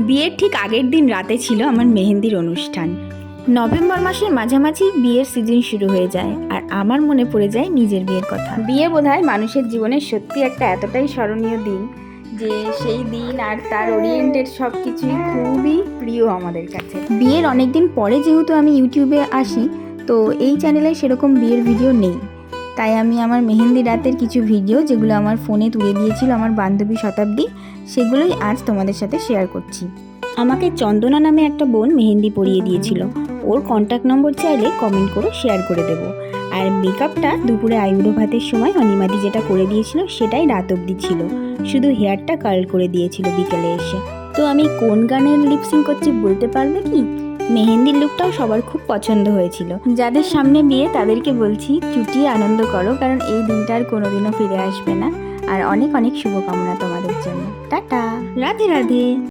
বিয়ের ঠিক আগের দিন রাতে ছিল আমার মেহেন্দির অনুষ্ঠান। নভেম্বর মাসের মাঝামাঝি বিয়ের সিজন শুরু হয়ে যায়, আর আমার মনে পড়ে যায় নিজের বিয়ের কথা। বিয়ে বোধহয় মানুষের জীবনের সত্যি একটা এতটাই স্মরণীয় দিন যে সেই দিন আর তার ওরিয়েন্টেড সব কিছুই খুবই প্রিয় আমাদের কাছে। বিয়ের অনেক দিন পরে যেহেতু আমি ইউটিউবে আসি, তো এই চ্যানেলে সেরকম বিয়ের ভিডিও নেই, তাই আমি আমার মেহেন্দি রাতের কিছু ভিডিও যেগুলো আমার ফোনে তুলে দিয়েছিল আমার বান্ধবী শতাব্দী, সেগুলোই আজ তোমাদের সাথে শেয়ার করছি। আমাকে চন্দনা নামে একটা বোন মেহেন্দি পরিয়ে দিয়েছিল, ওর কন্ট্যাক্ট নম্বর চাইলে কমেন্ট করে শেয়ার করে দেবো। আর মেকআপটা দুপুরে আইবুড়ো ভাতের সময় অনিমাদি যেটা করে দিয়েছিল সেটাই রাত অবধি ছিল, শুধু হেয়ারটা কার্ল করে দিয়েছিল বিকেলে এসে। তো আমি কোন গানের লিপসিং করছি বলতে পারবে কি? মেহেন্দির লুকটাও সবার খুব পছন্দ হয়েছিল। যাদের সামনে বিয়ে তাদেরকে বলছি চুটিয়ে আনন্দ করো, কারণ এই দিনটা আর কোনোদিনও ফিরে আসবে না। আর অনেক অনেক শুভকামনা তোমাদের জন্য। টাটা, রাধে রাধে।